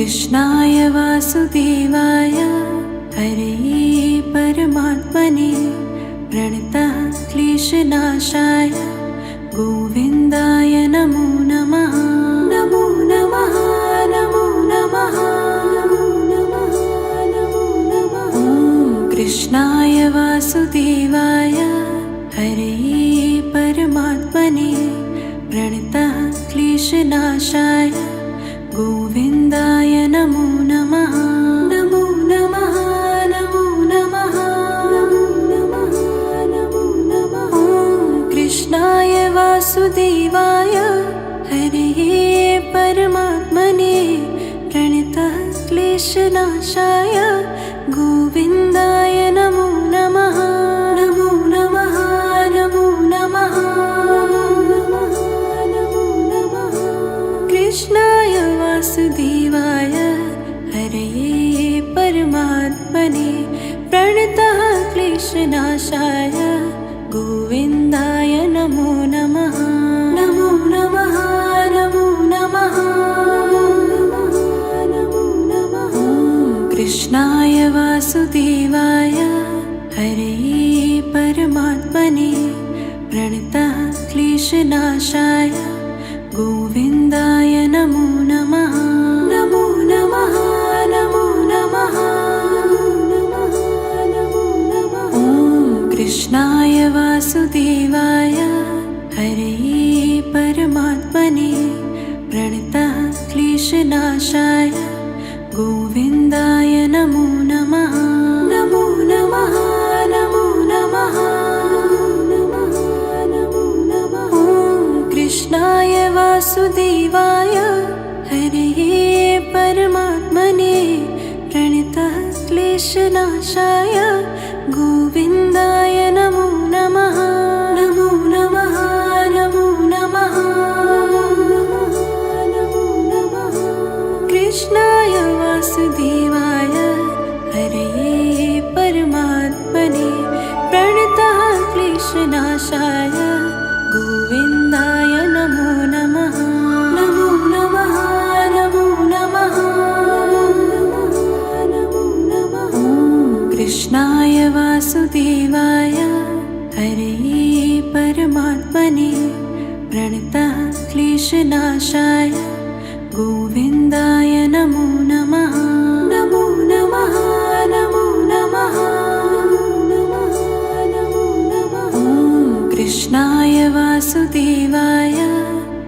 कृष्णाय वासुदेवाय हरये परमात्मने प्रणतः क्लेशनाशाय गोविन्दाय नमो नमः। नमो नमः नमो नमः नमो नमः नमो नमः। कृष्णाय वासुदेवाय हरये परमात्मने प्रणतः क्लेशनाशाय गोविन्दाय नमो नमः। नमो नमः नमो नमः नमो नमः नमो नमः। कृष्णाय वासुदेवाय हरये परमात्मने प्रणतः क्लेशनाशाय गोविन्दाय नमो नमः। नमो नमः नमो नमः नमो नमः नमो नमः। कृष्णाय वासुदेवाय हरये परमात्मने प्रणतः क्लेशनाशाय गोविन्दाय नमो नमः। नमो नमः नमो नमः नमो नमः। कृष्णाय वासुदेवाय हरये परमात्मने प्रणतः क्लेशनाशाय गोविन्दाय नमो नमः। नमो नमः नमो नमः नमो नमः। कृष्णाय वासुदेवाय हरये परमात्मने प्रणतः क्लेशनाशाय गोविन्दाय नमो नमः। नमो नमः नमो नमः नमो नमः। कृष्णाय वासुदेवाय हरये परमात्मने प्रणतः क्लेशनाशाय गोविन्दाय नमो नमः। नमो नमः नमो नमः नमो नमः। कृष्णाय वासुदेवाय हरये परमात्मने प्रणतः क्लेशनाशाय गोविन्दाय नमो नमः। नमो नमः नमो नमः नमो नमः। कृष्णाय वासुदेवाय हरये परमात्मने प्रणतः क्लेशनाशाय गोविन्दाय नमो नमः। नमो नमः नमो नमः नमो नमः। कृष्णाय वासुदेवाय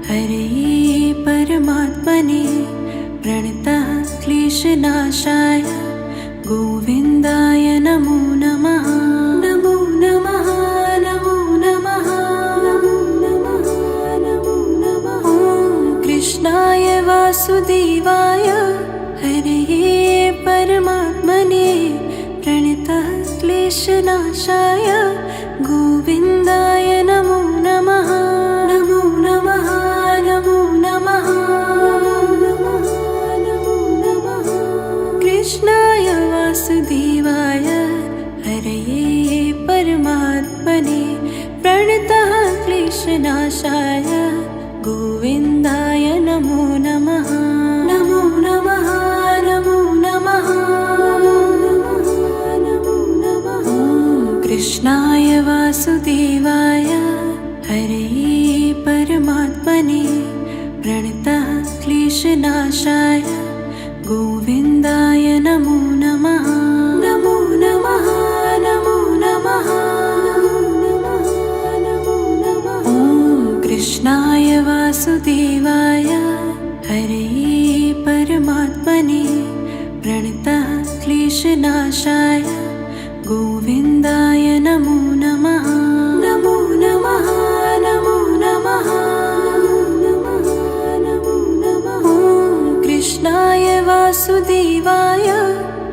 हरये परमात्मने प्रणतः क्लेशनाशाय गोविन्दाय नमो नमः। नमो नमः नमो नमः नमो नमः नमो नमः। कृष्णाय वासुदेवाय हरये परमात्मने प्रणतः क्लेशनाशाय गोविन्दाय नमो नमः। नमो नमः नमो नमः नमो नमः। कृष्णाय वासुदेवाय हरये परमात्मने प्रणतः क्लेशनाशाय गोविन्दाय नमो नमः। नमो नमः नमो नमः नमो नमः। कृष्णाय वासुदेवाय हरये परमात्मने प्रणतः क्लेशनाशाय गोविन्दाय नमो नमः। नमो नमः नमो नमः नमो नमः। कृष्णाय वासुदेवाय हरये परमात्मने प्रणतः क्लेशनाशाय गोविन्दाय नमो नमः। नमो नमः नमो नमः नमो नमः। कृष्णाय वासुदेवाय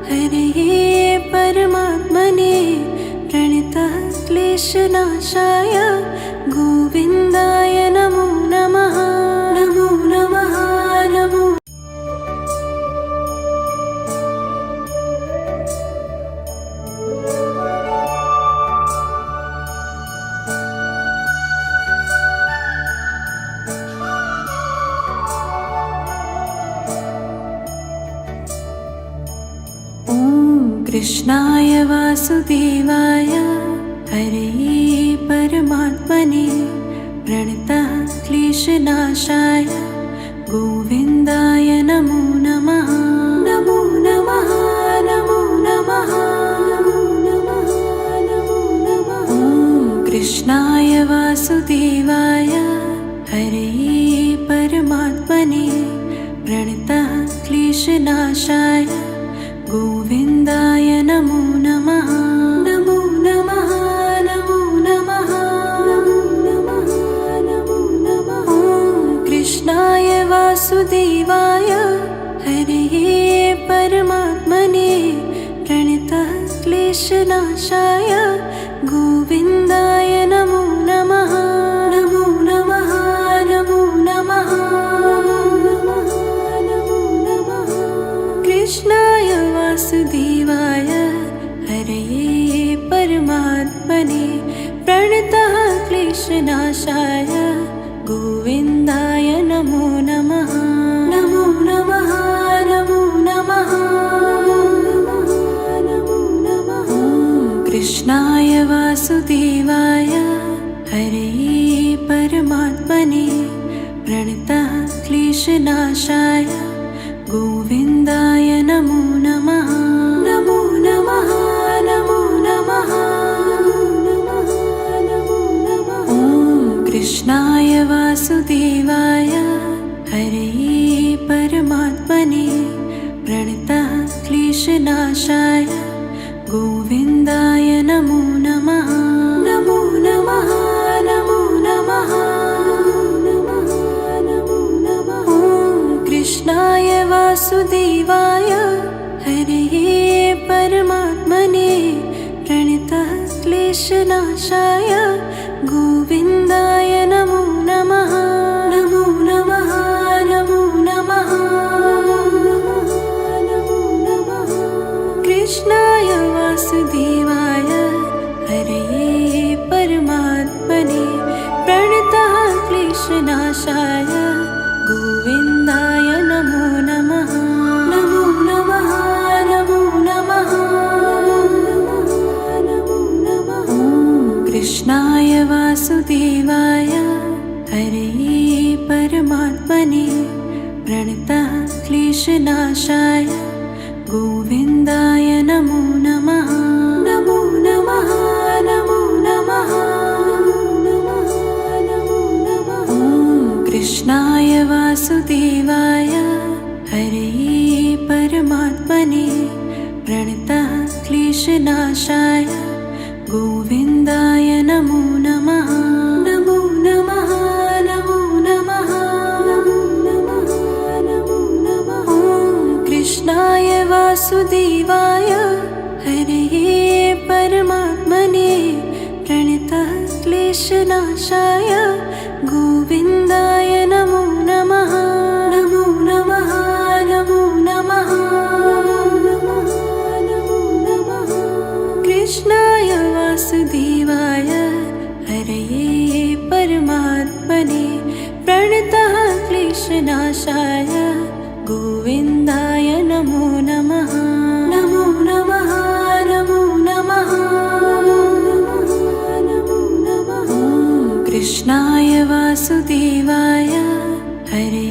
हरये परमात्मने प्रणतः क्लेशनाशाय गोविन्दाय नमो नमः। नमो नमः नमो कृष्णाय वासुदेवाय हरे परमात्मने प्रणतः क्लेशनाशाय गोविन्दाय नमो नमः। नमो नमः नमो नमः नमो नमः। कृष्णाय वासुदेवाय हरे परमात्मने प्रणतः क्लेशनाशाय गोविन्दाय नमो नमः। नमो नमः नमो नमः नमो नमः। कृष्णाय वासुदेवाय हरे परमात्मने प्रणतः क्लेशनाशाय गोविन्दाय नमो नमः। नमो नमः नमो नमः नमो नमः। कृष्णाय वासुदेवाय हरे परमात्मने प्रणतः क्लेशनाशाय गोविन्दाय नमो नमः। नमो नमः नमो नमः नमो नमः। कृष्णाय वासुदेवाय हरे परमात्मने प्रणतः क्लेशनाशाय गोविन्दाय नमो नमः। नमो नमः नमो नमः नमो नमः। कृष्णाय वासुदेवाय हरे परमात्मने प्रणतः क्लेशनाशाय गोविन्दाय नमो नमः। नमो नमः नमो नमः नमो नमः। कृष्णाय वासुदेवाय हरे परमात्मने प्रणतः क्लेशनाशाय गोविन्दाय नमो नमः। नमो नमः नमो नमः नमो नमः। कृष्णाय वासुदेवाय हरे परमात्मने प्रणतः क्लेशनाशाय गोविन्दाय नमो नमः। नमो नमः नमो नमः नमो नमः। कृष्णाय वासुदेवाय हरे परमात्मने प्रणतः क्लेशनाशाय गोविन्दाय नमो नमः। नमो नमः नमो नमः नमो नमः। कृष्णाय वासुदेवाय हरे परमात्मने प्रणतः क्लेशनाशाय गोविन्दाय नमो नमः। नमो नमः नमो नमः नमो नमः। कृष्णाय वासुदेवाय हरे परमात्मने प्रणतः क्लेशनाशाय गोविन्दाय नमो नमः। नमो नमः नमो नमः नमो नमः। कृष्णाय वासुदेवाय हरे परमात्मने प्रणतः क्लेशनाशाय गोविन्दाय नमो नमः। नमो नमः नमो नमः नमो नमः। कृष्णाय वासुदेवाय हरे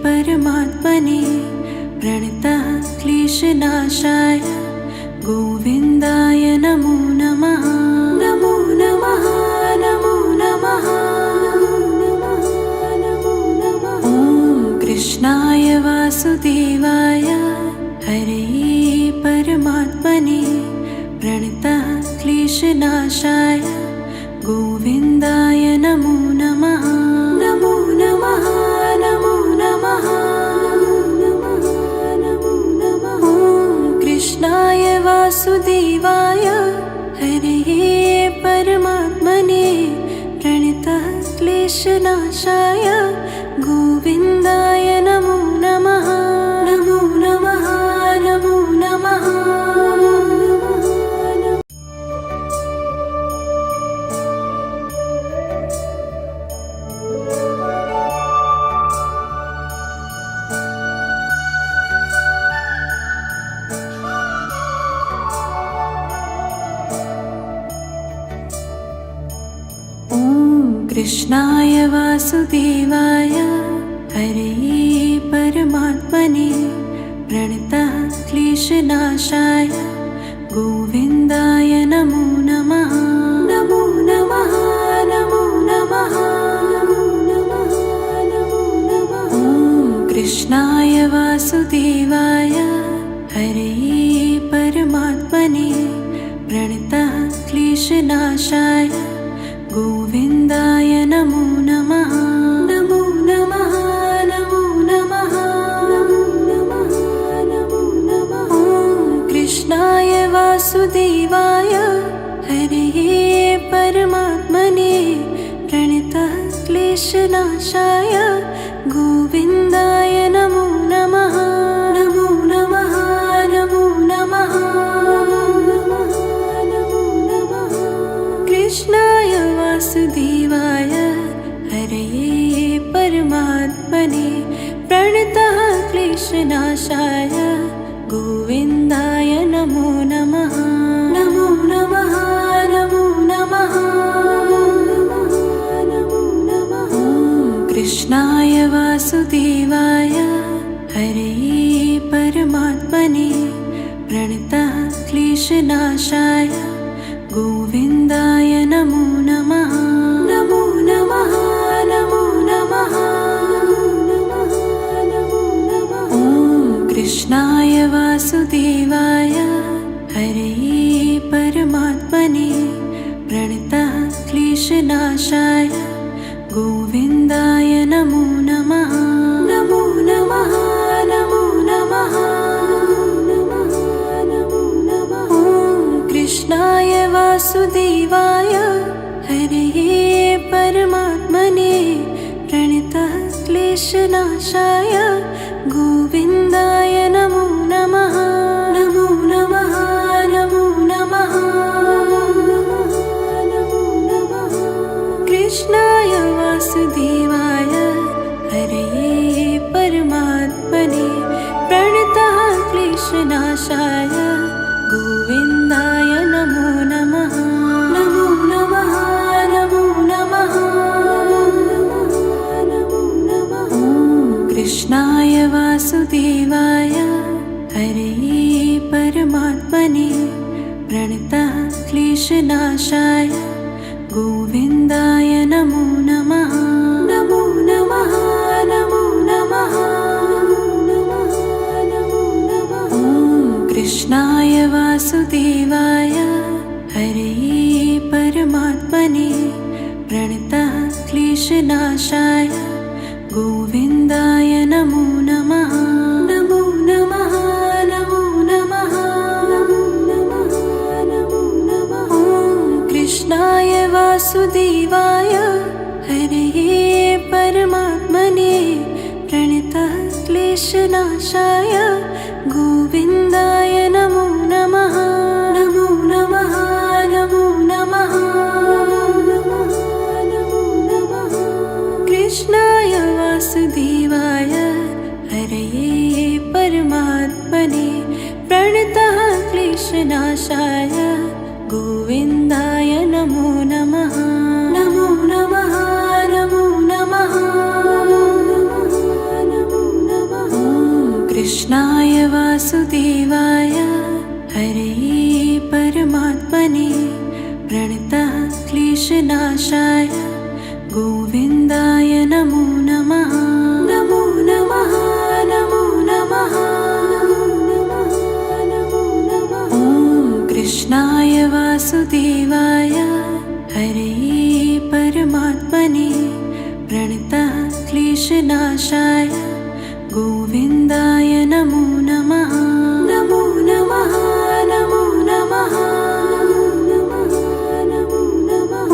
परमात्मने प्रणतः क्लेशनाशाय गोविन्दाय नमो नमः। नमो नमः नमो नमः नमो नमः। कृष्णाय वासुदेवाय हरे परमात्मने प्रणतः क्लेशनाशाय गोविन्दाय नमो नमः। नमो नमः नमो नमः नमो नमः। कृष्णाय वासुदेवाय हरे परमात्मने प्रणतः क्लेशनाशाय गोविन्दाय नमो नमः। नमो नमः नमो नमः। वासुदेवाय हरे परमात्मने प्रणतः क्लेशनाशाय गोविन्दाय नमो नमः। नमो नमः नमो नमः नमो नमः नमो नमः। कृष्णाय वासुदेवाय हरे परमात्मने प्रणतः क्लेशनाशाय गोविन्दाय नमो नमः। नमो नमः नमो नमः नमो नमः नमो नमः। कृष्णाय वासुदेवाय हरे परमात्मने प्रणतः क्लेशनाशाय गोविन्दाय नमो नमः। नमो नमः नमो नमः नमो नमः। कृष्णाय वासुदेवाय हरे परमात्मने प्रणतः क्लेशनाशाय गोविन्दाय नमो नमः। नमो नमः नमो नमः नमो नमः। कृष्णाय वासुदेवाय हरे परमात्मने प्रणतः क्लेशनाशाय गोविन्दाय नमो नमः। नमो नमः नमो नमः नमो नमः। कृष्णाय वासुदेवाय हरे परमात्मने प्रणतः क्लेशनाशाय गोविन्दाय नमो नमः। नमो नमः नमो नमः नमो नमः। कृष्णाय वासुदेवाय हरे परमात्मने प्रणतः क्लेशनाशाय गोविन्दाय नमो नमः। नमो नमः नमो नमः नमो नमः। कृष्णाय वासुदेवाय हरे परमात्मने प्रणतः क्लेशनाशाय गोविन्दाय नमो नमः। नमो नमः नमो नमः नमो नमः। कृष्णाय वासुदेवाय हरे परमात्मने प्रणतः क्लेशनाशाय गोविन्दाय नमो नमः। नमो नमः नमो नमः नमो नमः। कृष्णाय वासुदेवाय हरे परमात्मने प्रणतः क्लेशनाशाय गोविन्दाय नमो नमः। नमो नमः नमो नमः नमो नमः। कृष्णाय वासुदेवाय हरे परमात्मने प्रणतः क्लेशनाशाय गोविन्दाय नमो नमः। नमो नमः नमो नमः नमो नमः। कृष्णाय वासुदेवाय हरे परमात्मने प्रणतः क्लेशनाशाय गोविन्दाय नमो नमः। नमो नमः नमो नमः नमो नमः। कृष्णाय वासुदेवाय हरे परमात्मने प्रणतः क्लेशनाशाय गोविन्दाय नमो नमः। नमो नमः नमो नमः नमो नमः। कृष्णाय वासुदेवाय हरे परमात्मने प्रणतः क्लेशनाशाय गोविन्दाय नमो नमः। नमो नमः नमो नमः नमो नमः।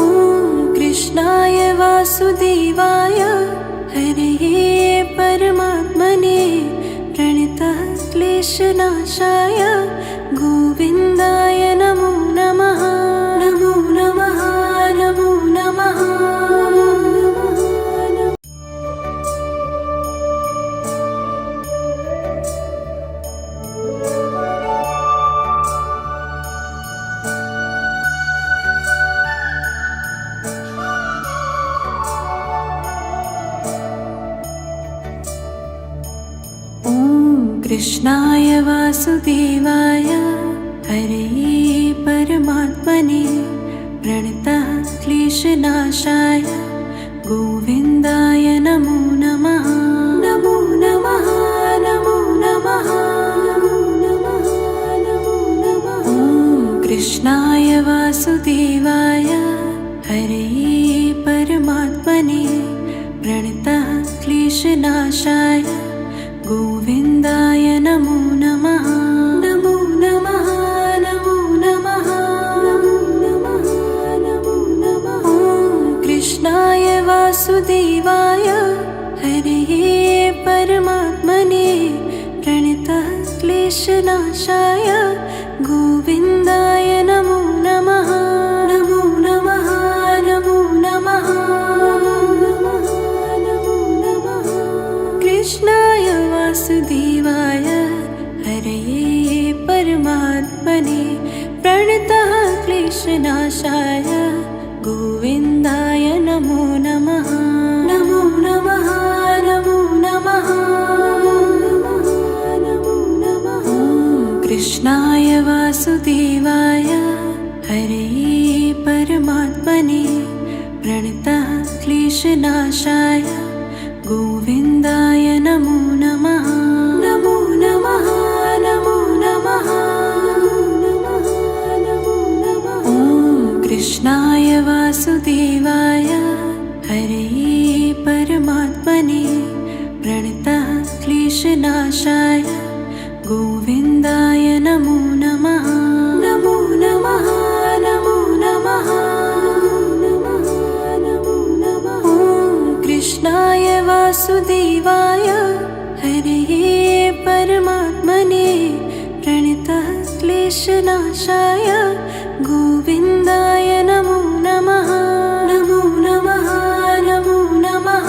कृष्णाय वासुदेवाय हरे परमात्मने प्रणतः क्लेशनाशाय गोविन्दाय नमो नमः। नमो नमः नमो नमः। कृष्णाय वासुदेवाय हरे परमात्मने प्रणतः क्लेशनाशाय गोविन्दाय नमो नमः। नमो नमः नमो नमः नमो नमः नमो नमः। कृष्णाय वासुदेवाय हरे परमात्मने प्रणतः क्लेशनाशाय गोविन्दाय नमो नमः। नमो नमः नमो नमः नमो नमः नमो नमः। कृष्णाय वासुदेवाय हरे परमात्मने प्रणतः क्लेशनाशाय गोविन्दाय नमो नमः। नमो नमः नमो नमः नमो नमः। कृष्णाय वासुदेवाय हरे परमात्मने प्रणतः क्लेशनाशाय गोविन्दाय नमो नमः। नमो नमः नमो नमः नमो नमः। कृष्णाय वासुदेवाय हरे परमात्मने प्रणतः क्लेशनाशाय गोविन्दाय नमो नमः। नमो नमः नमो नमः नमो नमः। कृष्णाय वासुदेवाय हरे परमात्मने प्रणतः क्लेशनाशाय गोविन्दाय नमो नमः। नमो नमः नमो नमः नमो नमः। कृष्णाय वासुदेवाय हरे परमात्मने प्रणतः क्लेशनाशाय गोविन्दाय नमो नमः। नमो नमः नमो नमः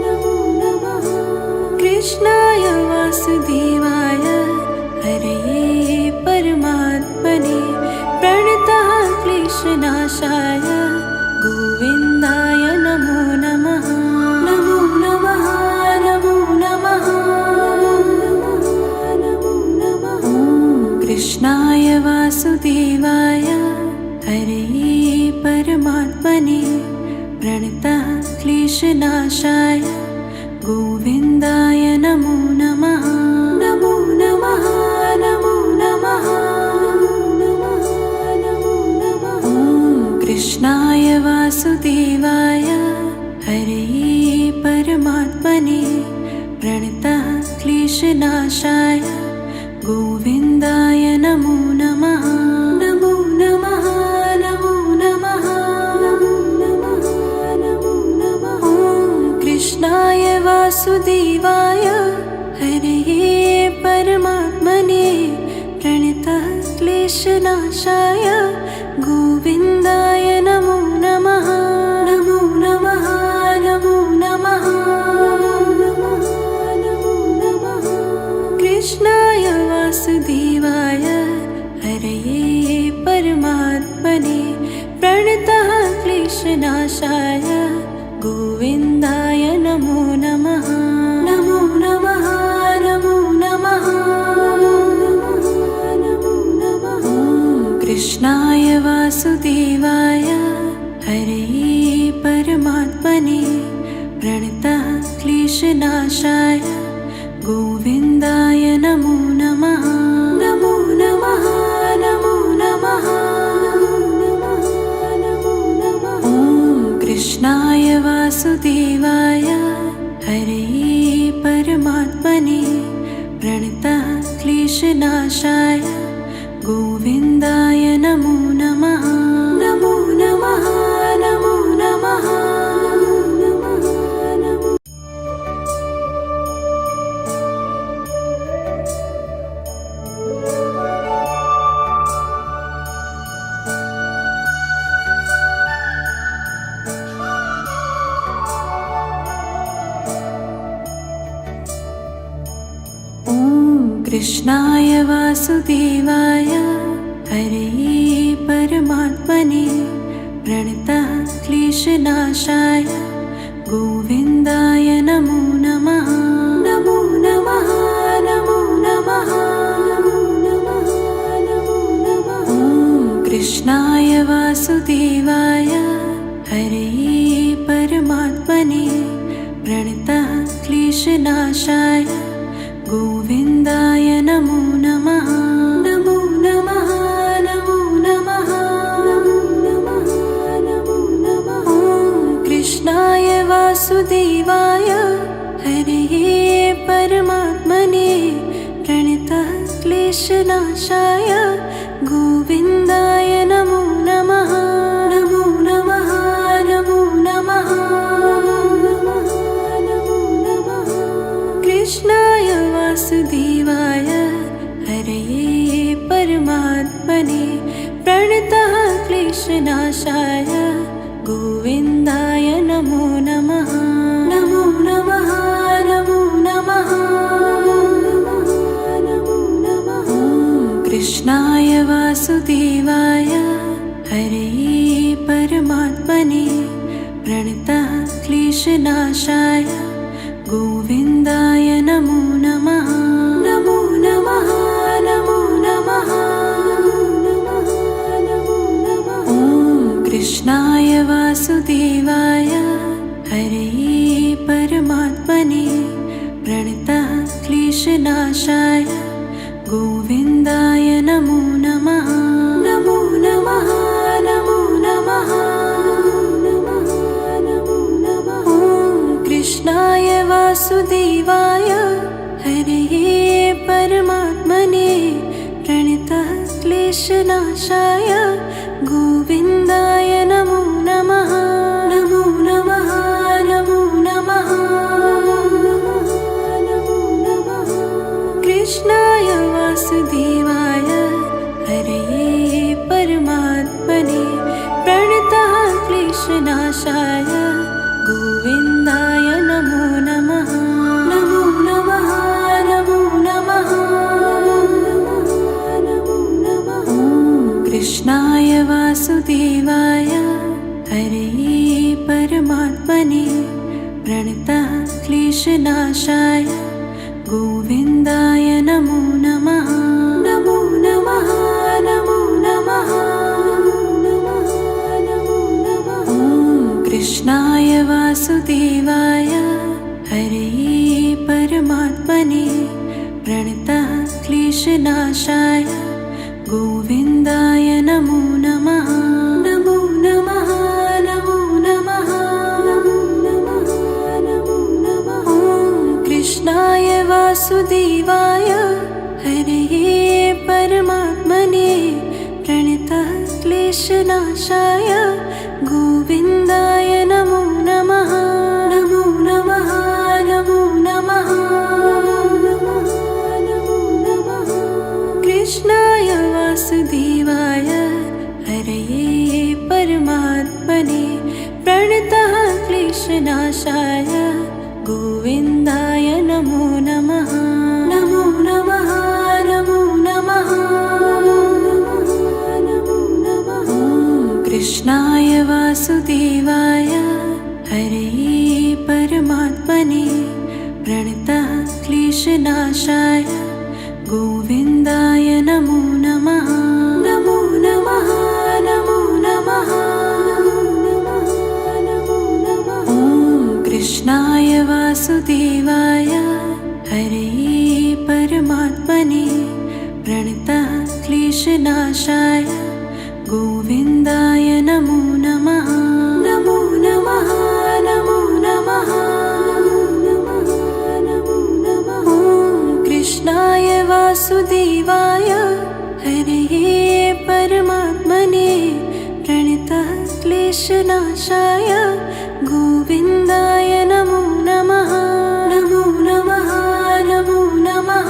नमो नमः। कृष्णाय वासुदेवाय हरे परमात्मने प्रणतः क्लेशनाशाय गोविन्दाय नमो नमः। नमो नमः नमो नमः नमो नमः। कृष्णाय वासुदेवाय हरे परमात्मने प्रणतः क्लेशनाशाय गोविन्दाय नमो नमः। नमो नमः नमो नमः नमो नमः। कृष्णाय वासुदेवाय हरे परमात्मने प्रणतः क्लेशनाशाय गोविन्दाय नमो नमः। नमो नमः नमो नमः नमो नमः। कृष्णाय वासुदेवाय हरे परमात्मने प्रणतः क्लेशनाशाय गोविन्दाय नमो नमः। नमो नमः नमो नमः नमो नमः। कृष्णाय वासुदेवाय हरे परमात्मने प्रणतः क्लेशनाशाय गोविन्दाय नमो नमः। नमो नमः नमो नमः नमो नमः। कृष्णाय वासुदेवाय हरे परमात्मने प्रणतः क्लेशनाशाय गोविन्दाय नमो नमः। नमो नमः नमो नमः नमो नमः। कृष्णाय वासुदेवाय हरे परमात्मने प्रणतः क्लेशनाशाय गोविन्दाय नमो नमः। नमो नमः नमो नमः नमो। कृष्णाय वासुदेवाय हरे परमात्मने प्रणतः क्लेशनाशाय गोविन्दाय नमो नमः। नमो नमः वासुदेवाय हरे परमात्मने प्रणतः क्लेशनाशाय गोविन्दाय नमो नमः। नमो नमः नमो नमः नमो नमः नमो नमः। कृष्णाय वासुदेवाय हरे परमात्मने प्रणतः क्लेशनाशाय गोविन्दाय नमो नमः। नमो नमः नमो नमः नमो नमः। कृष्णाय वासुदेवाय हरे परमात्मने प्रणतः क्लेशनाशाय गोविन्दाय नमो नमः। नमो नमः नमो नमः नमो नमः। कृष्णाय वासुदेवाय हरे परमात्मने प्रणतः क्लेशनाशाय गोविन्दाय नमो नमः। नमो नमः नमो नमः नमो नमः। कृष्णाय वासुदेवाय हरे परमात्मने प्रणतः क्लेशनाशाय गोविन्दाय नमो नमः। नमो नमः नमो नमः नमो नमः। कृष्णाय वासुदेवाय हरे परमात्मने प्रणतः क्लेशनाशाय गोविन्दाय नमो नमः। नमो नमः नमो नमः नमो नमः। कृष्णाय वासुदेवाय हरे परमात्मने प्रणतः क्लेशनाशाय गोविन्दाय नमो नमः। नमो नमः नमो नमः नमो नमः। कृष्णाय वासुदेवाय हरे परमात्मने प्रणतः क्लेशनाशाय गोविन्दाय नमो नमः। नमो नमः नमो नमः नमो नमः। कृष्णाय वासुदेवाय हरे परमात्मने प्रणतः क्लेशनाशाय गोविन्दाय नमो नमः। नमो नमः नमो नमः नमो नमः। कृष्णाय वासुदेवाय हरे परमात्मने प्रणतः क्लेशनाशाय गोविन्दाय नमो नमः। नमो नमः नमो नमः नमो नमः। कृष्णाय वासुदेवाय हरे परमात्मने प्रणतः क्लेशनाशाय गोविन्दाय नमो नमः। नमो नमः नमो नमः नमो नमः। कृष्णाय वासुदेवाय हरे परमात्मने प्रणतः क्लेशनाशाय गोविन्दाय नमो नमः। नमो नमः नमो नमः नमो नमः। कृष्णाय वासुदेवाय हरे परमात्मने प्रणतः क्लेशनाशाय गोविन्दाय नमो नमः। नमो नमः नमो नमः नमो नमः। कृष्णाय वासुदेवाय हरे परमात्मने प्रणतः क्लेशनाशाय गोविन्दाय नमो नमः। नमो नमः नमो नमः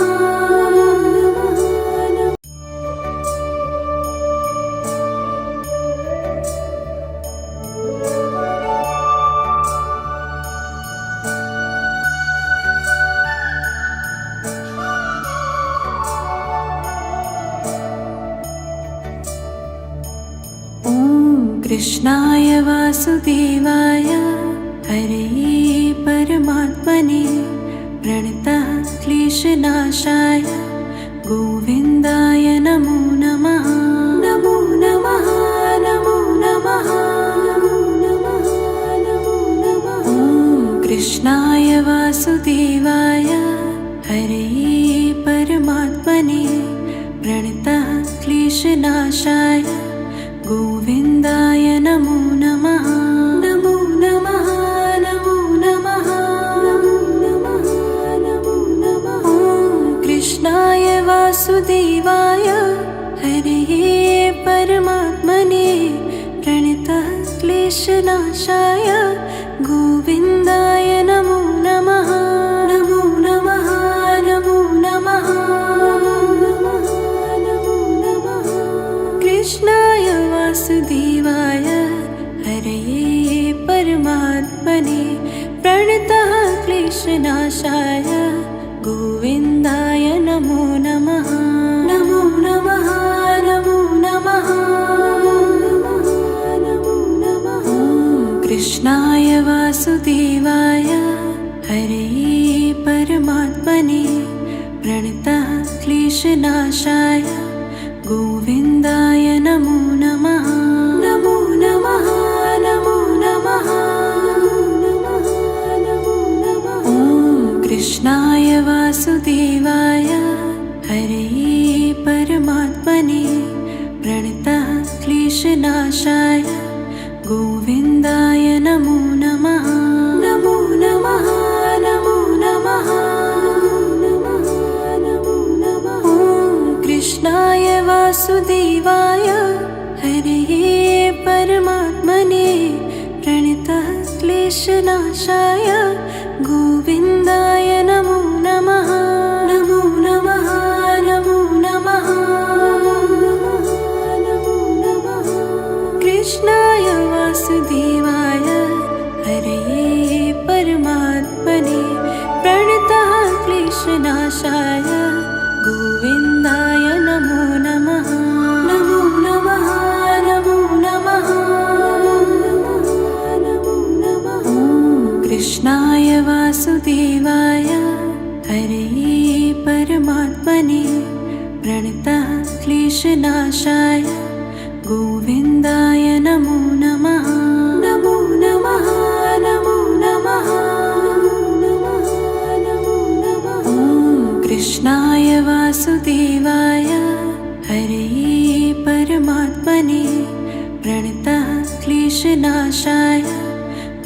कृष्णाय वासुदेवाय हरे परमात्मने प्रणतः क्लेशनाशाय गोविन्दाय नमो नमः। नमो नमः नमो कृष्णाय वासुदेवाय हरे परमात्मने प्रणतः क्लेशनाशाय गोविन्दाय नमो नमः। नमो नमः नमो नमः नमो नमः नमो नमः। कृष्णाय वासुदेवाय हरे परमात्मने प्रणतः क्लेशनाशाय गोविन्दाय नमो नमः। नमो नमः नमो नमः नमो नमः। कृष्णाय वासुदेवाय हरे परमात्मने प्रणतः क्लेशनाशाय गोविन्दाय नमो नमः। नमो नमः नमो नमः नमो नमः। कृष्णाय वासुदेवाय हरे परमात्मने प्रणतः क्लेशनाशाय गोविन्दाय नमो नमः। नमो नमः नमो नमः नमो नमः। कृष्णाय वासुदेवाय हरे परमात्मने प्रणतः क्लेशनाशाय गोविन्दाय नमो नमः। नमो नमः नमो नमः नमो नमः। कृष्णाय वासुदेवाय हरे परमात्मने प्रणतः क्लेशनाशाय गोविन्दाय नमो नमः। नमो नमः नमो नमः नमो नमः। कृष्णाय वासुदेवाय हरे परमात्मने प्रणतः क्लेशनाशाय गोविन्दाय नमो नमः। नमो नमः नमो नमः नमो नमः। कृष्णाय वासुदेवाय हरे परमात्मने प्रणतः क्लेशनाशाय गोविन्दाय नमो नमः। नमो नमः नमो नमः नमो नमः। कृष्णाय वासुदेवाय हरे परमात्मने प्रणतः क्लेशनाशाय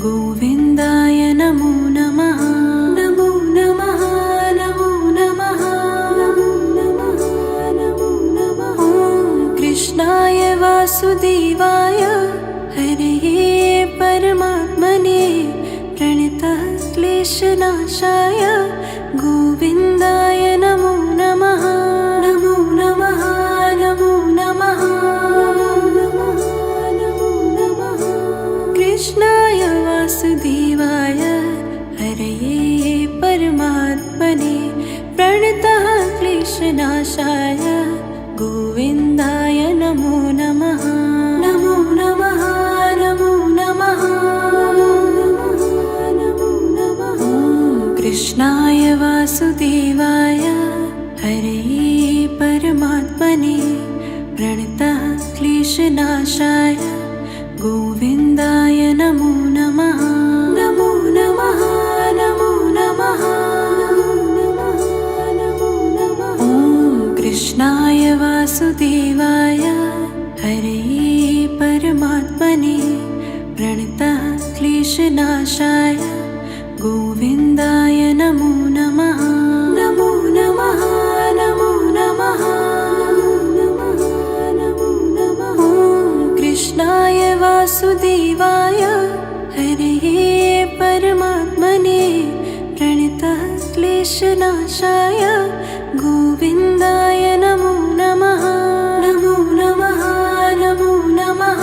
गोविन्दाय नमो नमः। नमो नमः नमो नमः नमो नमः। कृष्णाय वासुदेवाय हरे परमात्मने प्रणतः क्लेशनाशाय गोविन्दाय नमो नमः। नमो नमः नमो नमः नमो नमः। कृष्णाय वासुदेवाय हरे परमात्मने प्रणतः क्लेशनाशाय गोविन्दाय नमो नमः। नमो नमः नमो नमः नमो नमः। कृष्णाय वासुदेवाय हरे परमात्मने प्रणतः क्लेशनाशाय गोविन्दाय नमो नमः। नमो नमः नमो नमः नमो नमः। कृष्णाय वासुदेवाय हरे परमात्मने प्रणतः क्लेशनाशाय गोविन्दाय नमो नमः। नमो नमः नमो नमः नमो नमः। कृष्णाय वासुदेवाय हरे परमात्मने प्रणतः क्लेशनाशाय गोविन्दाय नमो नमः। नमो नमः नमो नमः।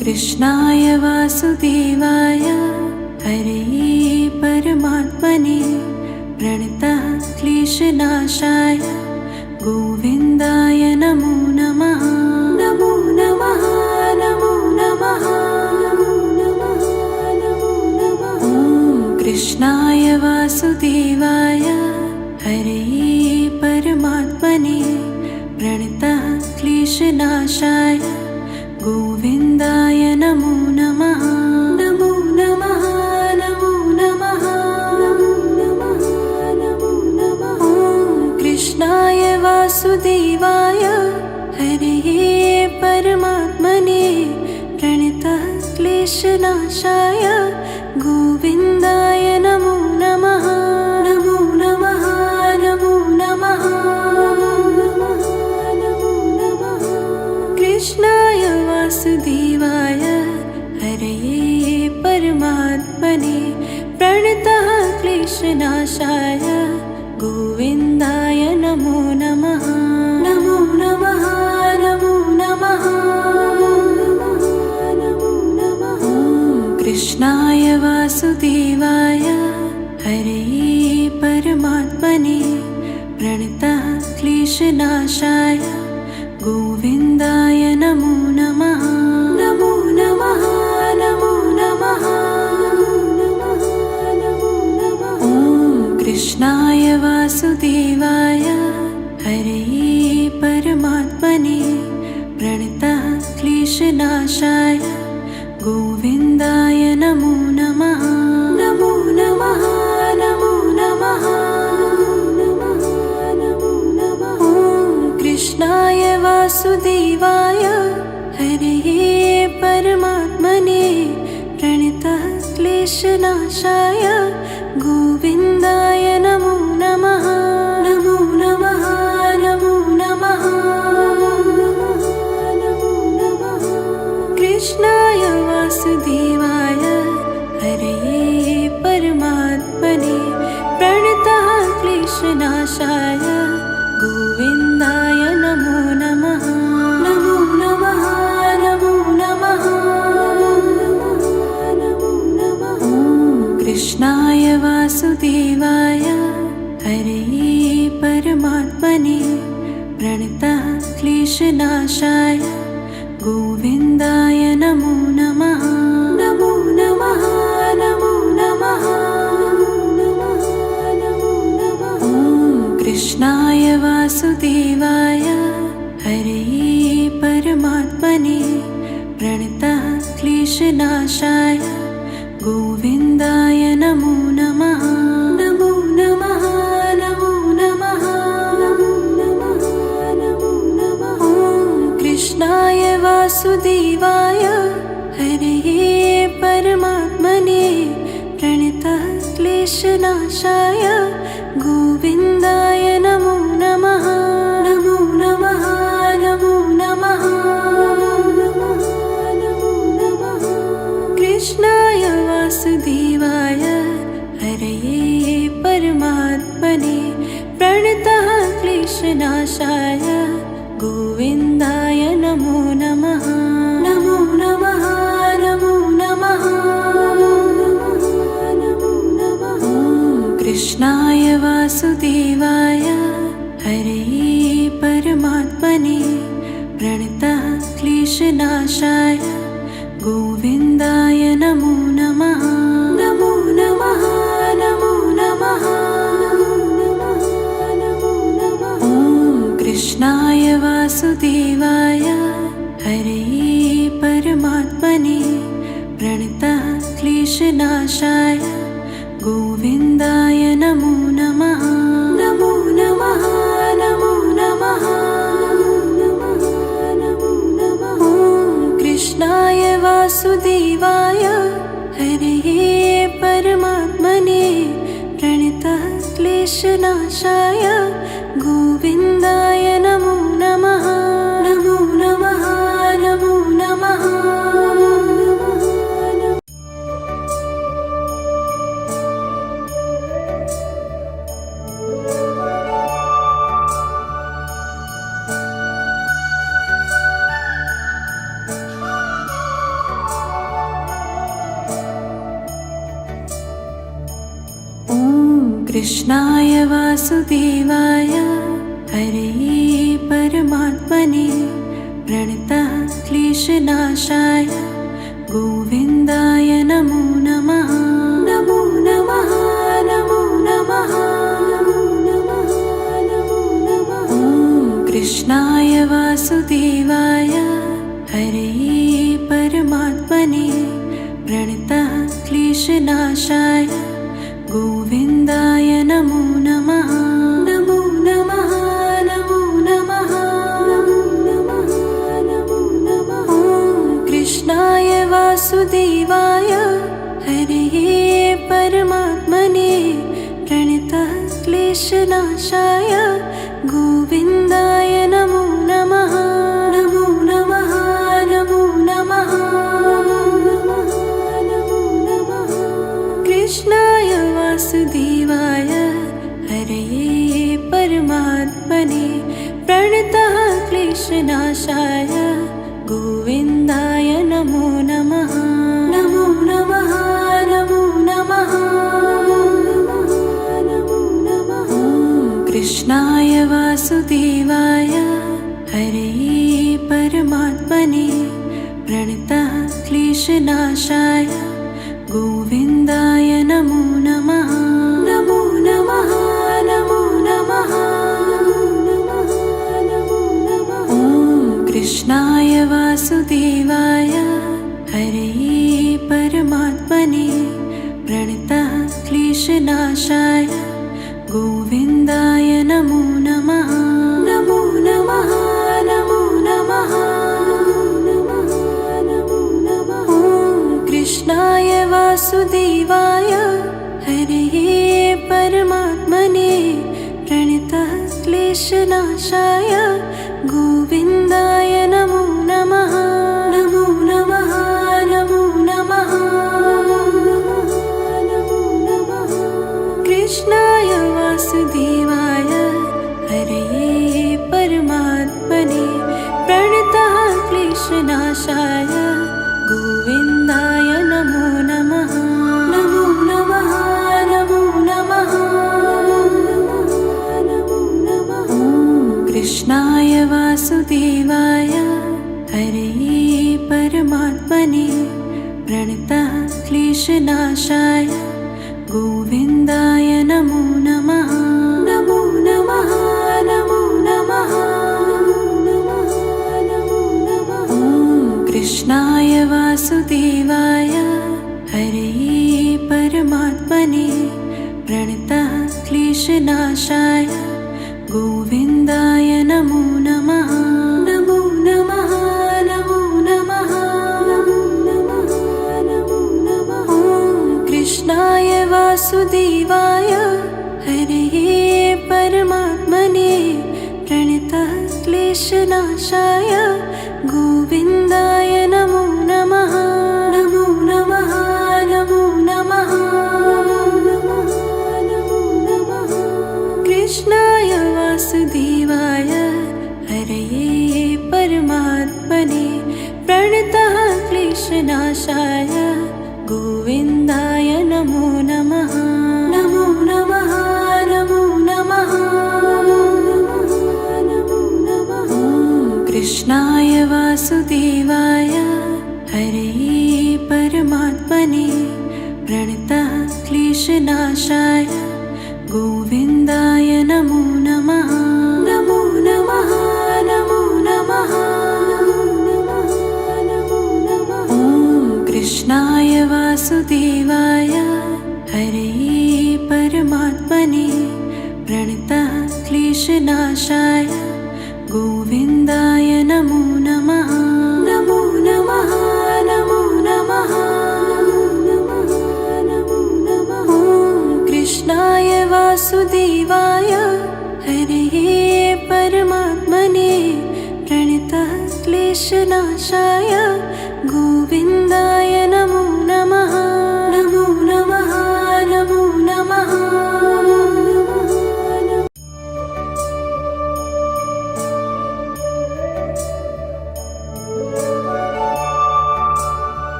कृष्णाय वासुदेवाय हरे परमात्मने प्रणतः क्लेशनाशाय गोविन्दाय नमो नमः। नमो नमः वासुदेवाय हरे परमात्मने प्रणतः क्लेशनाशाय गोविन्दाय नमो नमः। नमो नमः नमो नमः नमो नमः नमो नमः। ॐ कृष्णाय वासुदेवाय हरे परमात्मने प्रणतः क्लेशनाशाय गोविन्दाय नमो नमः। नमो नमः नमो नमः नमो नमः। कृष्णाय वासुदेवाय हरे परमात्मने प्रणतः क्लेशनाशाय गोविन्दाय नमो नमः। नमो नमः नमो नमः नमो नमः। कृष्णाय वासुदेवाय हरे परमात्मने प्रणतः क्लेशनाशाय गोविन्दाय नमो नमः। नमो नमः नमो नमः नमो नमः। ॐ कृष्णाय वासुदेवाय हरे परमात्मने प्रणतः क्लेशनाशाय गोविन्दाय नमो नमः। नमो नमः नमो नमः नमो नमः। ॐ कृष्णाय वासुदेवाय हरे परमात्मने प्रणतः क्लेशनाशाय गोविन्दाय नमो नमः। नमो नमः नमो नमः नमो नमः। कृष्णाय वासुदेवाय हरे परमात्मने प्रणतः क्लेशनाशाय गोविन्दाय नमो नमः। नमो नमः नमो नमः नमो नमः। कृष्णाय वासुदेवाय हरे परमात्मने प्रणतः क्लेशनाशाय गोविन्दाय नमो नमः। नमो नमः नमो नमः नमो नमः। कृष्णाय वासुदेवाय हरे परमात्मने प्रणतः क्लेशनाशाय गोविन्दाय नमो नमः। नमो नमः नमो नमः नमो नमः। कृष्णाय वासुदेवाय हरे परमात्मने प्रणतः क्लेशनाशाय गोविन्दाय नमो नमः। नमो नमः नमो नमः नमो नमः। कृष्णाय वासुदेवाय हरे परमात्मने प्रणतः क्लेशनाशाय गोविन्दाय नमो नमः। नमो नमः नमो नमः नमो नमः। कृष्णाय वासुदेवाय हरे परमात्मने प्रणतः क्लेशनाशाय गोविन्दाय नमो नमः। नमो नमः नमो नमः नमो नमः। कृष्णाय वासुदेवाय हरे परमात्मने प्रणतः क्लेशनाशाय गोविन्दाय नमो नमः। नमो नमः नमो नमः नमो नमः। कृष्णाय वासुदेवाय हरे परमात्मने प्रणतः क्लेशनाशाय गोविन्दाय नमो नमः। नमो नमः नमो नमः। कृष्णाय वासुदेवाय हरे परमात्मने प्रणतः क्लेशनाशाय गोविन्दाय नमो नमः। नमो नमः नमो नमः कृष्णाय वासुदेवाय हरे परमात्मने प्रणतः क्लेशनाशाय गोविन्दाय नमो नमः। नमो नमः नमो नमः नमो नमः नमो नमः। कृष्णाय वासुदेवाय हरे परमात्मने प्रणतः क्लेशनाशाय गोविन्दाय नमो नमः। नमो नमः नमो नमः नमो नमः। कृष्णाय वासुदेवाय हरे परमात्मने प्रणतः क्लेशनाशाय गोविन्दाय नमो नमः। नमो नमः नमो नमः नमो नमः। कृष्णाय वासुदेवाय हरे परमात्मने प्रणतः क्लेशनाशाय गोविन्दाय नमो नमः। नमो नमः नमो नमः नमो नमः। कृष्णाय वासुदेवाय हरे परमात्मने प्रणतः क्लेशनाशाय गोविन्दाय नमो नमः। नमो नमः नमो नमः नमो नमः। कृष्णाय वासुदेवाय हरे परमात्मने प्रणतः क्लेशनाशाय गोविन्दाय नमो नमः। नमो नमः नमो नमः नमो नमः। कृष्णाय वासुदेवाय हरे परमात्मने प्रणतः क्लेशनाशाय गोविन्दाय नमो नमः। नमो नमः नमो नमः नमो नमः। कृष्णाय वासुदेवाय हरे परमात्मने प्रणतः क्लेशनाशाय गोविन्दाय नमो नमः। नमो नमः नमो नमः नमो नमः। कृष्णाय वासुदेवाय हरे परमात्मने प्रणतः क्लेशनाशाय गोविन्दाय नमो नमः। नमो नमः नमो नमः नमो नमः। कृष्णाय वासुदेवाय हरे परमात्मने प्रणतः क्लेशनाशाय गोविन्दाय नमो नमः। नमो नमः नमो नमः नमो नमः। कृष्णाय वासुदेवाय हरे परमात्मने प्रणतः क्लेशनाशाय गोविन्दाय नमो नमः। नमो नमः नमो नमः नमो नमः। कृष्णाय वासुदेवाय हरे परमात्मने प्रणतः क्लेशनाशाय गोविन्दाय नमो नमः। नमो नमः नमो नमः नमो नमः। कृष्णाय वासुदेवाय हरे परमात्मने प्रणतः क्लेशनाशाय गोविन्दाय नमो नमः। नमो नमः नमो नमः नमो नमः। कृष्णाय वासुदेवाय हरे परमात्मने प्रणतः क्लेशनाशाय गोविन्दाय नमो नमः। नमो नमः नमो नमः।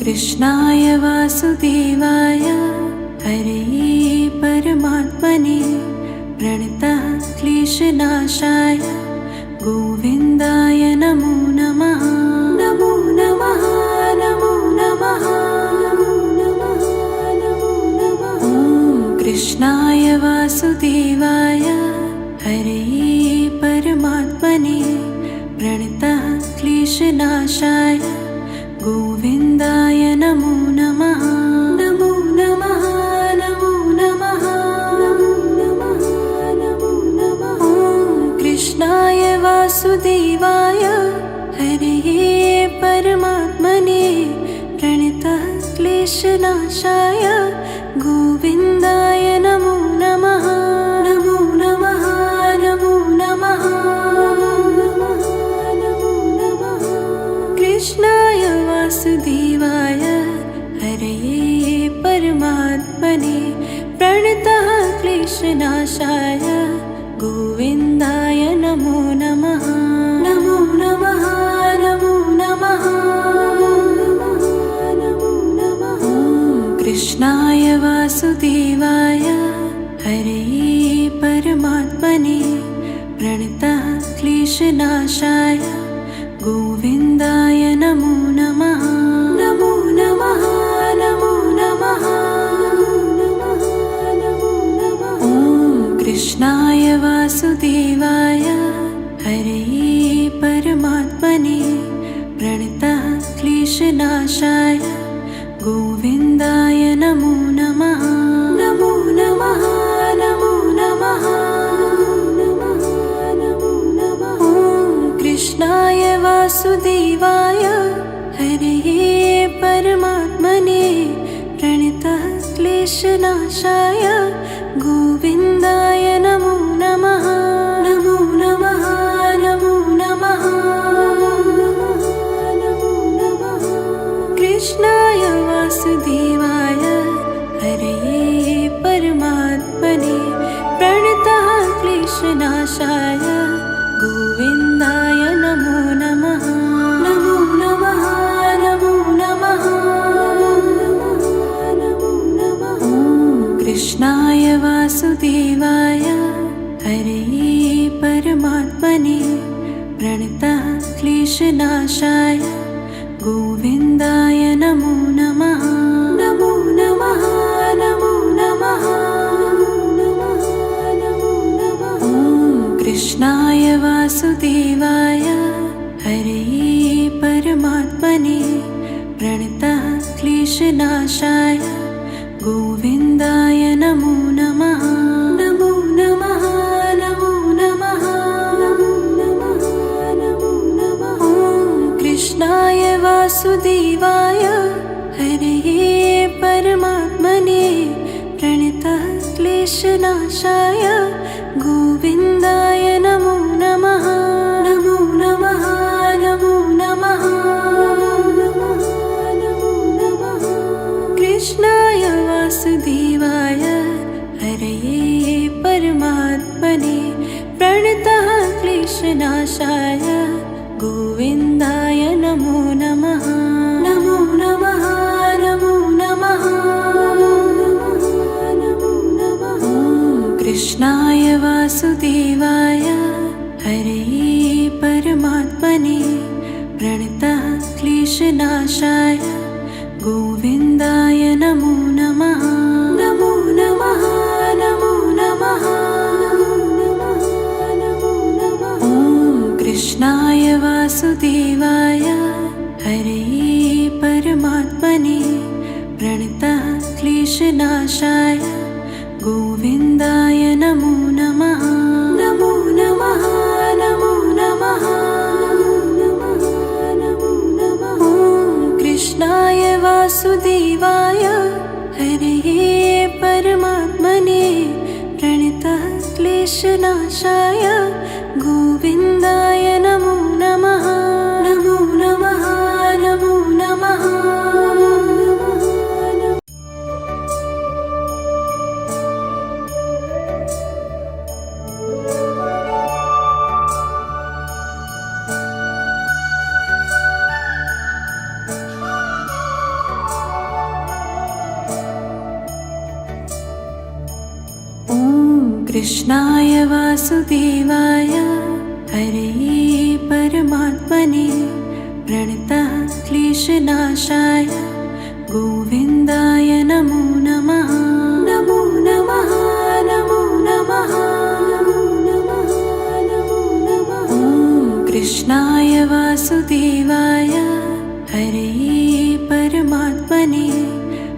कृष्णाय वासुदेवाय हरे परमात्मने प्रणतः क्लेशनाशाय गोविन्दाय नमो नमः। नमो नमः कृष्णाय वासुदेवाय हरे परमात्मने प्रणतः क्लेशनाशाय गोविन्दाय नमो नमः। नमो नमः नमो नमः नमो नमः नमो नमः। कृष्णाय वासुदेवाय हरे परमात्मने प्रणतः क्लेशनाशाय गोविन्दाय नमो नमः। नमो नमः नमो नमः नमो नमः। कृष्णाय वासुदेवाय हरे परमात्मने प्रणतः क्लेशनाशाय गोविन्दाय नमो नमः। नमो नमः नमो नमः नमो नमः। कृष्णाय वासुदेवाय हरे परमात्मने प्रणतः क्लेशनाशाय गोविन्दाय नमो नमः। नमो नमः नमो नमः नमो नमः। कृष्णाय वासुदेवाय हरे परमात्मने प्रणतः क्लेशनाशाय गोविन्दाय नमो नमः। नमो नमः नमो नमः नमो नमः। कृष्णाय वासुदेवाय हरे परमात्मने प्रणतः क्लेशनाशाय गोविन्दाय नमो नमः। नमो नमः नमो नमः नमो नमः। कृष्णाय वासुदेवाय हरे परमात्मने प्रणतः क्लेशनाशाय गोविन्दाय नमो नमः। नमो नमः नमो नमः नमो नमः। कृष्णाय वासुदेवाय हरे परमात्मने प्रणतः क्लेशनाशाय गोविन्दाय नमो नमः। नमो नमः नमो नमः नमो नमः। कृष्णाय वासुदेवाय हरे परमात्मने प्रणतः क्लेशनाशाय गोविन्दाय नमो नमः। नमो नमः नमो नमः नमो नमः। कृष्णाय वासुदेवाय हरे परमात्मने प्रणतः क्लेशनाशाय गोविन्दाय नमो नमः। नमो नमः नमो नमः नमो नमः। कृष्णाय वासुदेवाय हरे परमात्मने प्रणतः क्लेशनाशाय गोविन्दाय नमो नमः। नमो नमः नमो नमः नमो नमः। कृष्णाय वासुदेवाय हरे परमात्मने प्रणतः क्लेशनाशाय गोविन्दाय नमो नमः। नमो नमः नमो नमः नमो नमः। कृष्णाय वासुदेवाय हरे परमात्मने प्रणतः क्लेशनाशाय गोविन्दाय नमो नमः। नमो नमः नमो नमः नमो नमः। कृष्णाय वासुदेवाय हरे परमात्मने प्रणतः क्लेशनाशाय गोविन्दाय नमो नमः। नमो नमः नमो नमः। कृष्णाय वासुदेवाय हरे परमात्मने प्रणतः क्लेशनाशाय गोविन्दाय नमो नमः। नमो नमः वासुदेवाय हरे परमात्मने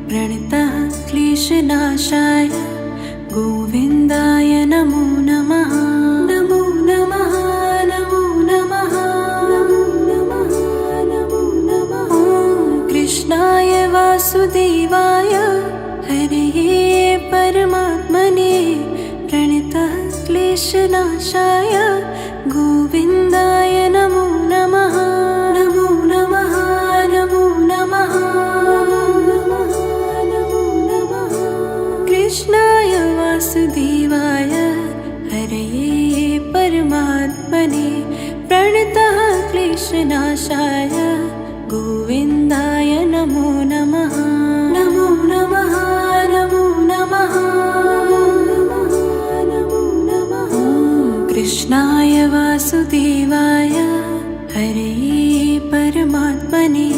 प्रणतः क्लेशनाशाय गोविन्दाय नमो नमः। नमो नमः नमो नमः नमो नमः नमो नमः। ॐ कृष्णाय वासुदेवाय हरे परमात्मने प्रणतः क्लेशनाशाय गोविन्दाय नमो नमः। नमो नमः नमो नमः नमो नमः। कृष्णाय वासुदेवाय हरे परमात्मने प्रणतः क्लेशनाशाय गोविन्दाय नमो नमः। नमो नमः नमो नमः नमो नमः। कृष्णाय वासुदेवाय हरे परमात्मने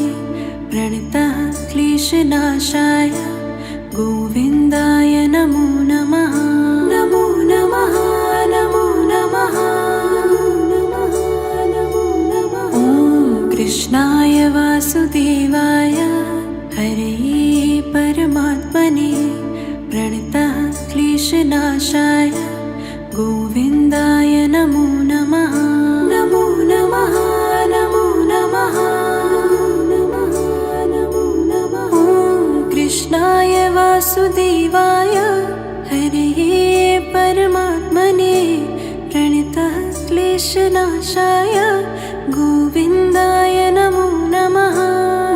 प्रणतः क्लेशनाशाय गोविन्दाय नमो नमः। नमो नमः नमो नमः नमो नमः। ॐ कृष्णाय वासुदेवाय हरे परमात्मने प्रणतः क्लेशनाशाय गोविन्दाय नमो नमः। नमो नमः नमो नमः नमो नमः। ॐ कृष्णाय वासुदेवाय हरे परमात्मने प्रणतः क्लेशनाशाय गोविन्दाय नमो नमः।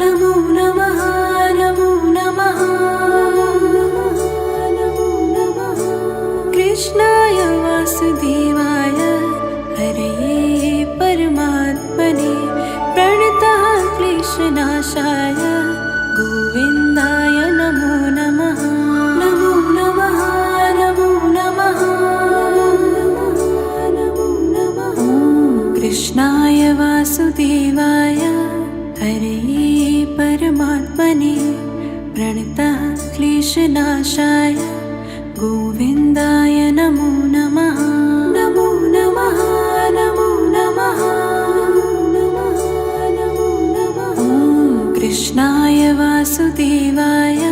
नमो नमः नमो नमः नमो नमः। कृष्णाय वासुदेवाय हरे परमात्मने प्रणतः क्लेशनाशाय गोविन्दाय नमो नमः। नमो नमः नमो नमः नमो नमः। ॐ कृष्णाय वासुदेवाय हरे परमात्मने प्रणतः क्लेशनाशाय गोविन्दाय नमो नमः। नमो नमः नमो नमः नमो नमः। ॐ कृष्णाय वासुदेवाय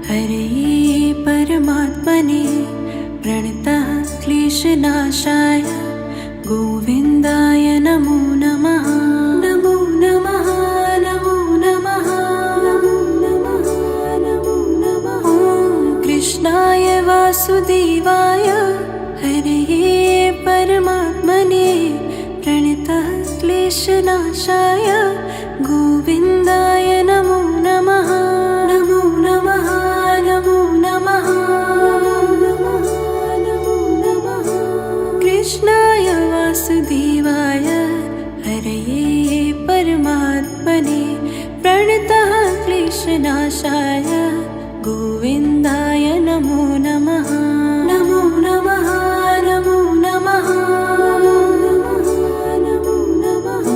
हरे परमात्मने प्रणतः क्लेशनाशाय गोविन्दाय नमो नमः। नमो नमः नमो नमः नमो नमः। ॐ कृष्णाय वासुदेवाय हरे परमात्मने प्रणतः क्लेशनाशाय गोविन्दाय नमो नमः। नमो नमः नमो नमः नमो नमः। कृष्णाय वासुदेवाय हरे परमात्मने प्रणतः क्लेशनाशाय गोविन्दाय नमो नमः। नमो नमः नमो नमः नमो नमः। ॐ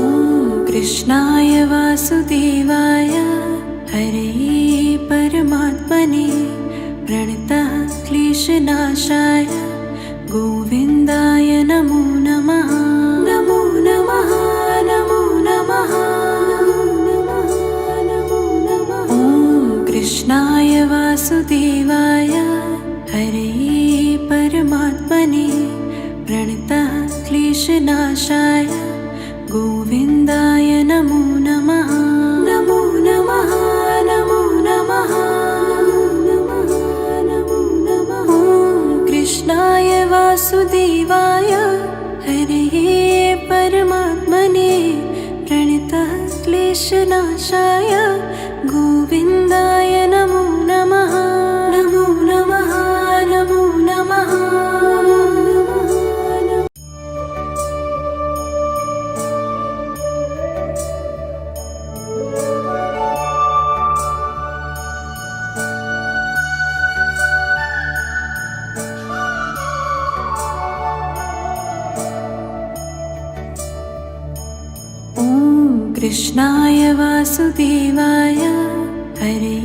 कृष्णाय वासुदेवाय हरे परमात्मने प्रणतः क्लेशनाशाय गोविन्दाय नमो नमः। नमो नमः नमो नमः नमो नमः। ॐ कृष्णाय वासुदेवाय हरे परमात्मने प्रणतः क्लेशनाशाय गोविन्दाय नमो नमः। नमो नमः नमो नमः नमो नमः। ॐ कृष्णाय वासुदेवाय हरे परमात्मने प्रणतः क्लेशनाशाय गोविन्दाय नमो नमः। नमो नमः नमो नमः कृष्णाय वासुदेवाय हरे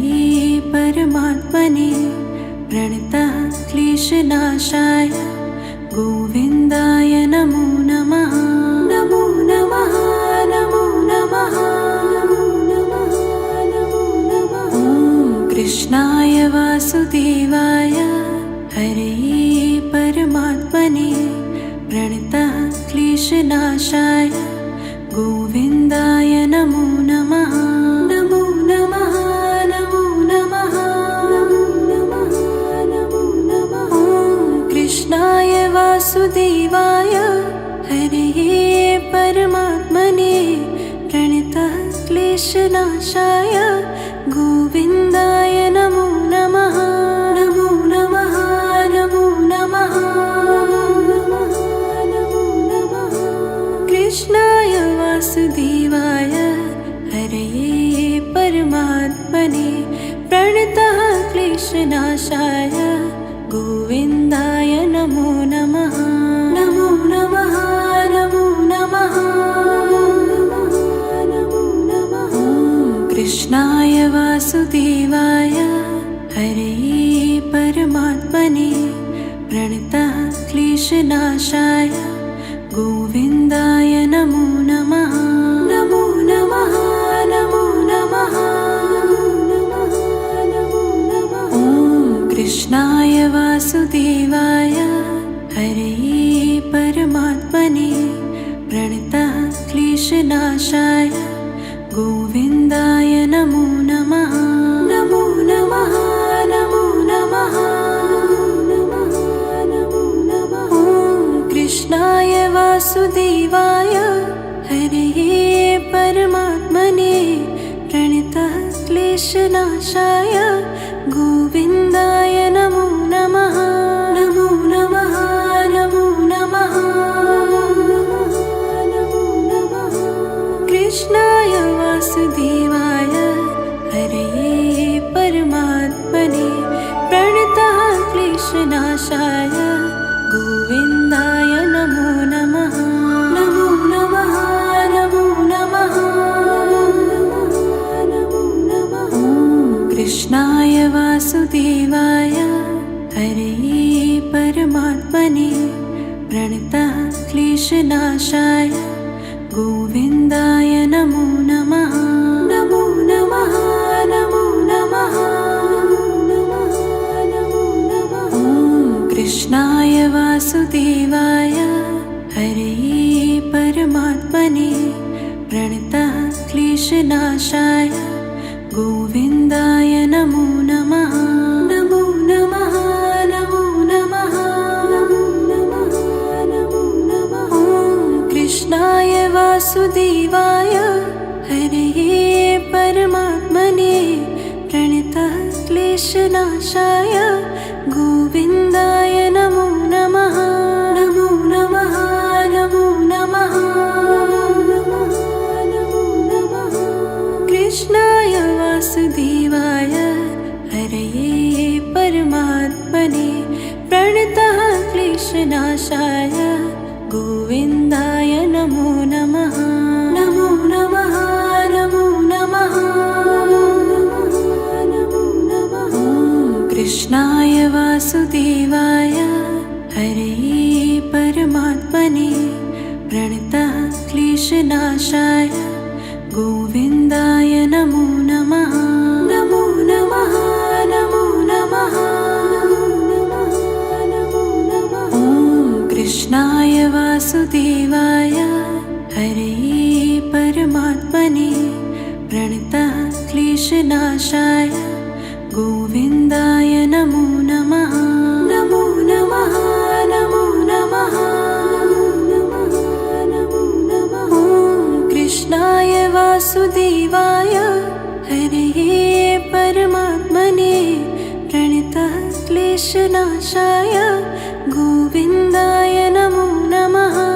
परमात्मने प्रणतः क्लेशनाशाय गोविन्दाय नमो नमः। नमो नमः नमो नमः वासुदेवाय हरे परमात्मने प्रणतः क्लेशनाशाय गोविन्दाय नमो नमः। नमो नमः नमो नमः नमो नमः नमो नमः। कृष्णाय वासुदेवाय हरे परमात्मने प्रणतः क्लेशनाशाय गोविन्दाय नमो नमः। नमो नमः नमो नमः नमो नमः। कृष्णाय वासुदेवाय हरे परमात्मने प्रणतः क्लेशनाशाय गोविन्दाय नमो नमः। नमो नमः नमो नमः नमो नमः। कृष्णाय वासुदेवाय हरे परमात्मने प्रणतः क्लेशनाशाय गोविन्दाय नमो नमः। नमो नमः नमो नमः नमो नमः। कृष्णाय वासुदेवाय हरे परमात्मने प्रणतः क्लेशनाशाय गोविन्दाय नमो नमः। नमो नमः नमो नमः नमो नमः। कृष्णाय वासुदेवाय हरे परमात्मने प्रणतः क्लेशनाशाय गोविन्दाय नमो नमः। नमो नमः नमो नमः नमो नमः। कृष्णाय वासुदेवाय हरे परमात्मने प्रणतः क्लेशनाशाय गोविन्दाय नमो नमः। नमो नमः नमो नमः नमो नमः। कृष्णाय वासुदेवाय हरे परमात्मने प्रणतः क्लेशनाशाय गोविन्दाय नमो नमः। नमो नमः नमो नमः नमो नमः। कृष्णाय वासुदेवाय हरे परमात्मने प्रणतः क्लेशनाशाय गोविन्दाय नमो नमः। नमो नमः नमो नमः नमो नमः। कृष्णाय वासुदेवाय हरे परमात्मने प्रणतः क्लेशनाशाय गोविन्दाय नमो नमः। नमो नमः नमो नमः नमो नमः। कृष्णाय वासुदेवाय हरे परमात्मने प्रणतः क्लेशनाशाय गोविन्दाय नमो नमः। नमो नमः नमो नमः नमो नमः। कृष्णाय वासुदेवाय हरे परमात्मने प्रणतः क्लेशनाशाय गोविन्दाय नमो नमः। नमो नमः नमो नमः नमो नमः। कृष्णाय वासुदेवाय हरे परमात्मने प्रणतः क्लेशनाशाय गोविन्दाय नमो नमः। नमो नमः नमो नमः नमो नमः। कृष्णाय वासुदेवाय हरे परमात्मने प्रणतः क्लेशनाशाय गोविन्दाय नमो नमः।